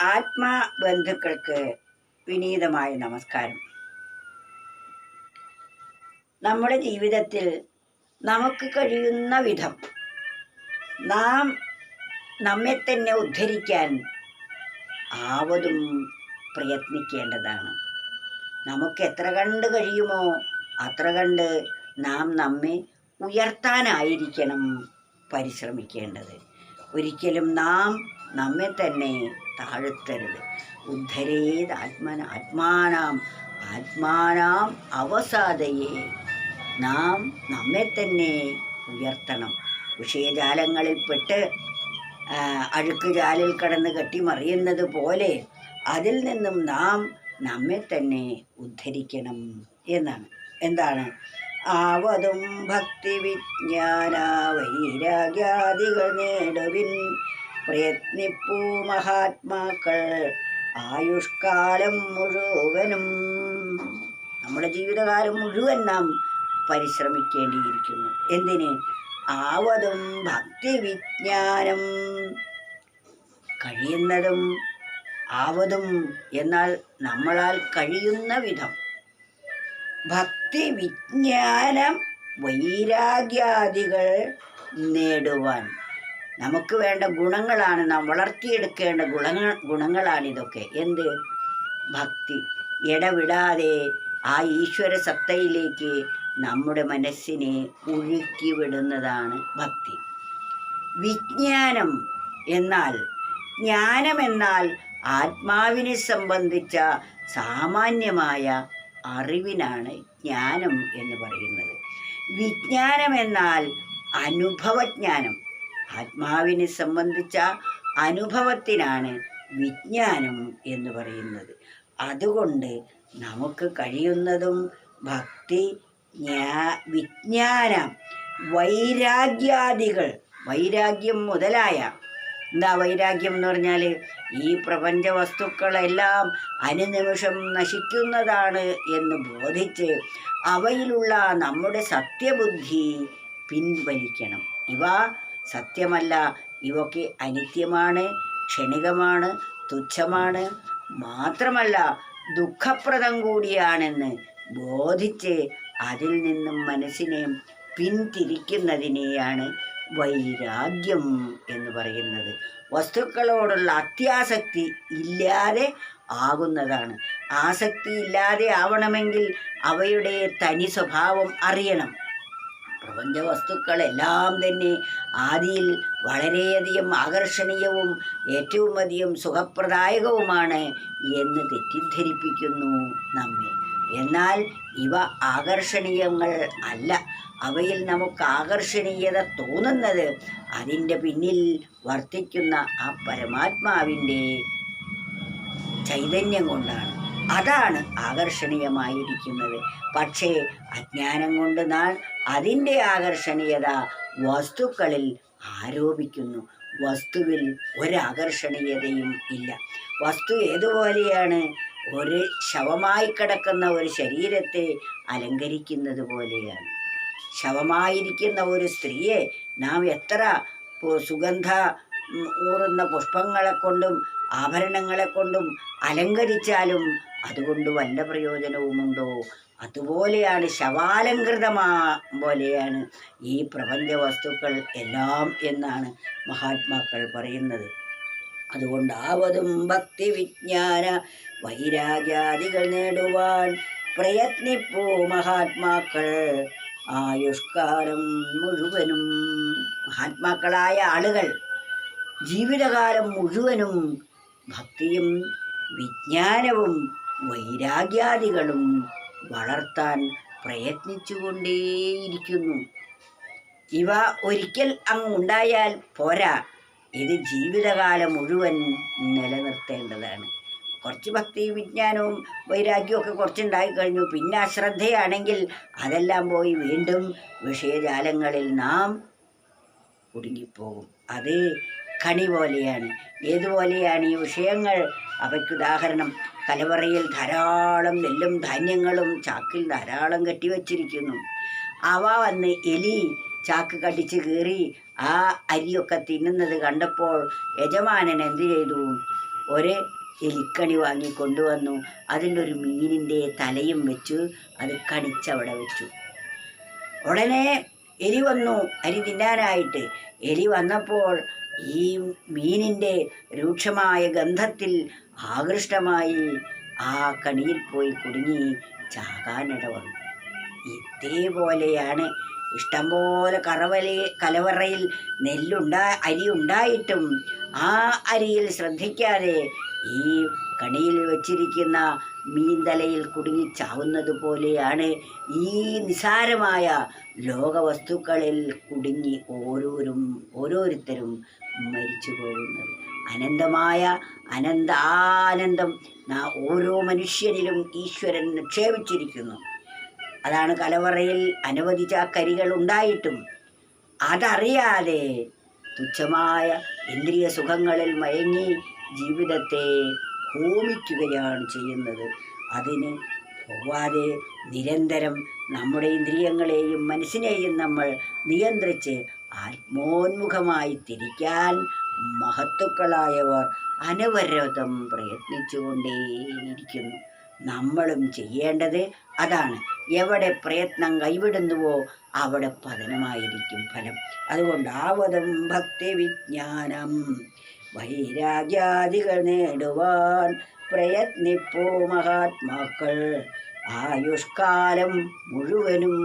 ആത്മബന്ധുക്കൾക്ക് വിനീതമായ നമസ്കാരം. നമ്മുടെ ജീവിതത്തിൽ നമുക്ക് കഴിയുന്ന വിധം നാം നമ്മെ തന്നെ ഉദ്ധരിക്കാൻ ആവതും പ്രയത്നിക്കേണ്ടതാണ്. നമുക്ക് എത്ര കണ്ട് കഴിയുമോ അത്ര കണ്ട് നാം നമ്മെ ഉയർത്താനായിരിക്കണം പരിശ്രമിക്കേണ്ടത്. ഒരിക്കലും നാം നമ്മെ തന്നെ താഴ്ത്തരുത്. ഉദ്ധരേത് ആത്മാനാം അവസാദയെ. നാം നമ്മെ തന്നെ ഉയർത്തണം. വിഷയജാലങ്ങളിൽപ്പെട്ട് അഴുക്കുചാലിൽ കടന്ന് കെട്ടിമറിയുന്നത് പോലെ അതിൽ നിന്നും നാം നമ്മെ തന്നെ ഉദ്ധരിക്കണം എന്നാണ്. എന്താണ്? ആവതും ഭക്തി വിജ്ഞാന വൈരാഗ്യാദികൾ നേടുവിൻ, പ്രയത്നിപ്പൂ മഹാത്മാക്കൾ ആയുഷ്കാലം മുഴുവനും. നമ്മുടെ ജീവിതകാലം മുഴുവൻ നാം പരിശ്രമിക്കേണ്ടിയിരിക്കുന്നു. എന്തിന്? ആവതും ഭക്തി വിജ്ഞാനം. കഴിയുന്നതും ആവതും എന്നാൽ നമ്മളാൽ കഴിയുന്ന വിധം ഭക്തി വിജ്ഞാനം വൈരാഗ്യാദികൾ നേടുവാൻ. നമുക്ക് വേണ്ട ഗുണങ്ങളാണ്, നാം വളർത്തിയെടുക്കേണ്ട ഗുണങ്ങളാണിതൊക്കെ. എന്ത്? ഭക്തി. ഇടവിടാതെ ആ ഈശ്വര സത്തയിലേക്ക് നമ്മുടെ മനസ്സിനെ ഒഴുക്കി വിടുന്നതാണ് ഭക്തി. വിജ്ഞാനം എന്നാൽ, ജ്ഞാനമെന്നാൽ ആത്മാവിനെ സംബന്ധിച്ച സാമാന്യമായ അറിവിനാണ് ജ്ഞാനം എന്ന് പറയുന്നത്. വിജ്ഞാനം എന്നാൽ അനുഭവജ്ഞാനം. ആത്മാവിനെ സംബന്ധിച്ച അനുഭവത്തിനാണ് വിജ്ഞാനം എന്ന് പറയുന്നത്. അതുകൊണ്ട് നമുക്ക് കഴിയുന്നതും ഭക്തി, വിജ്ഞാനം, വൈരാഗ്യാദികൾ. വൈരാഗ്യം മുതലായ, എന്താ വൈരാഗ്യം എന്ന് പറഞ്ഞാൽ? ഈ പ്രപഞ്ച വസ്തുക്കളെല്ലാം അനുനിമിഷം നശിക്കുന്നതാണ് എന്ന് ബോധിച്ച് അവയിലുള്ള നമ്മുടെ സത്യബുദ്ധി പിൻവലിക്കണം. ഇവ സത്യമല്ല, ഇവയൊക്കെ അനിത്യമാണ്, ക്ഷണികമാണ്, തുച്ഛമാണ്, മാത്രമല്ല ദുഃഖപ്രദം കൂടിയാണെന്ന് ബോധിച്ച് അതിൽ നിന്നും മനസ്സിനെ പിന്തിരിക്കുന്നതിനെയാണ് വൈരാഗ്യം എന്ന് പറയുന്നത്. വസ്തുക്കളോടുള്ള അത്യാസക്തി ഇല്ലാതെ ആകുന്നതാണ്. ആസക്തി ഇല്ലാതെ ആവണമെങ്കിൽ അവയുടെ തനി സ്വഭാവം അറിയണം. പ്രപഞ്ച വസ്തുക്കളെല്ലാം തന്നെ ആദിയിൽ വളരെയധികം ആകർഷണീയവും ഏറ്റവും അധികം സുഖപ്രദായകവുമാണ് എന്ന് തെറ്റിദ്ധരിപ്പിക്കുന്നു നമ്മെ. എന്നാൽ ഇവ ആകർഷണീയങ്ങൾ അല്ല. അവയിൽ നമുക്ക് ആകർഷണീയത തോന്നുന്നത് അതിൻ്റെ പിന്നിൽ വർത്തിക്കുന്ന ആ പരമാത്മാവിൻ്റെ ചൈതന്യം കൊണ്ടാണ്. അതാണ് ആകർഷണീയമായിരിക്കുന്നത്. പക്ഷേ അജ്ഞാനം കൊണ്ട് നാം അതിൻ്റെ ആകർഷണീയത വസ്തുക്കളിൽ ആരോപിക്കുന്നു. വസ്തുവിൽ ഒരാകർഷണീയതയും ഇല്ല. വസ്തു ഏതുപോലെയാണ്? ഒരു ശവമായി കിടക്കുന്ന ഒരു ശരീരത്തെ അലങ്കരിക്കുന്നത് പോലെയാണ്. ശവമായിരിക്കുന്ന ഒരു സ്ത്രീയെ നാം എത്ര സുഗന്ധ ഊറുന്ന പുഷ്പങ്ങളെ കൊണ്ടും ആഭരണങ്ങളെ കൊണ്ടും അലങ്കരിച്ചാലും അതുകൊണ്ട് വല്ല പ്രയോജനവുമുണ്ടോ? അതുപോലെയാണ്, പോലെയാണ് ഈ പ്രപഞ്ച വസ്തുക്കൾ എല്ലാം എന്നാണ് മഹാത്മാക്കൾ പറയുന്നത്. അതുകൊണ്ട് ആവതും ഭക്തി വിജ്ഞാന വൈരാഗ്യാദികൾ നേടുവാൻ പ്രയത്നിപ്പൂ മഹാത്മാക്കൾ ആയുഷ്കാലം മുഴുവനും. മഹാത്മാക്കളായ ആളുകൾ ജീവിതകാലം മുഴുവനും ഭക്തിയും വിജ്ഞാനവും വൈരാഗ്യാദികളും വളർത്താൻ പ്രയത്നിച്ചുകൊണ്ടേയിരിക്കുന്നു. ഇവ ഒരിക്കൽ അങ്ങ് ഉണ്ടായാൽ പോരാ, ഇത് ജീവിതകാലം മുഴുവൻ നിലനിർത്തേണ്ടതാണ്. കുറച്ച് ഭക്തി വിജ്ഞാനവും വൈരാഗ്യവും ഒക്കെ കുറച്ചുണ്ടായി കഴിഞ്ഞു, പിന്നെ അശ്രദ്ധയാണെങ്കിൽ അതെല്ലാം പോയി വീണ്ടും വിഷയജാലങ്ങളിൽ നാം കുടുങ്ങിപ്പോകും. അത് കണി പോലെയാണ്. ഏതുപോലെയാണ് ഈ വിഷയങ്ങൾ? അവയ്ക്കുദാഹരണം, കലവറയിൽ ധാരാളം നെല്ലും ധാന്യങ്ങളും ചാക്കിൽ ധാരാളം കെട്ടിവച്ചിരിക്കുന്നു. അവ വന്ന് എലി ചാക്ക് കടിച്ച് കീറി ആ അരിയൊക്കെ തിന്നുന്നത് കണ്ടപ്പോൾ യജമാനൻ എന്തു ചെയ്തു? ഒരു എലിക്കണി വാങ്ങിക്കൊണ്ടുവന്നു. അതിലൊരു മീനിൻ്റെ തലയും വെച്ചു അത് കണിച്ചവിടെ വെച്ചു. ഉടനെ എലി വന്നു അരി തിന്നാനായിട്ട്. എലി വന്നപ്പോൾ ഈ മീനിൻ്റെ രൂക്ഷമായ ഗന്ധത്തിൽ ആകൃഷ്ടമായി ആ കണിയിൽ പോയി കുടുങ്ങി ചാകാനിട വന്നു. ഇതേപോലെയാണ് ഇഷ്ടംപോലെ കലവറയിൽ അരി ഉണ്ടായിട്ടും ആ അരിയിൽ ശ്രദ്ധിക്കാതെ ഈ കണിയിൽ വച്ചിരിക്കുന്ന മീൻതലയിൽ കുടുങ്ങി ചാവുന്നത് പോലെയാണ് ഈ നിസാരമായ ലോകവസ്തുക്കളിൽ കുടുങ്ങി ഓരോരുത്തരും മരിച്ചു പോകുന്നത്. അനന്തമായ ആനന്ദം ഓരോ മനുഷ്യനിലും ഈശ്വരൻ നിക്ഷേപിച്ചിരിക്കുന്നു. അതാണ് കലവറയിൽ അനവധി ചാക്കരികൾ ഉണ്ടായിട്ടും അതറിയാതെ തുച്ഛമായ ഇന്ദ്രിയ സുഖങ്ങളിൽ മയങ്ങി ജീവിതത്തെ ഹോമിക്കുകയാണ് ചെയ്യുന്നത്. അതിന് പോവാതെ നിരന്തരം നമ്മുടെ ഇന്ദ്രിയങ്ങളെയും മനസ്സിനെയും നമ്മൾ നിയന്ത്രിച്ച് ആത്മോന്മുഖമായി തിരിക്കാൻ മഹത്തുക്കളായവർ അനവരതം പ്രയത്നിച്ചുകൊണ്ടേയിരിക്കുന്നു. നമ്മളും ചെയ്യേണ്ടത് അതാണ്. എവിടെ പ്രയത്നം കൈവിടുന്നുവോ അവിടെ പതനമായിരിക്കും ഫലം. അതുകൊണ്ട് ആവതം ഭക്തി വിജ്ഞാനം വൈരാഗ്യാദികൾ നേടുവാൻ പ്രയത്നിപ്പൂ മഹാത്മാക്കൾ ആയുഷ്കാലം മുഴുവനും.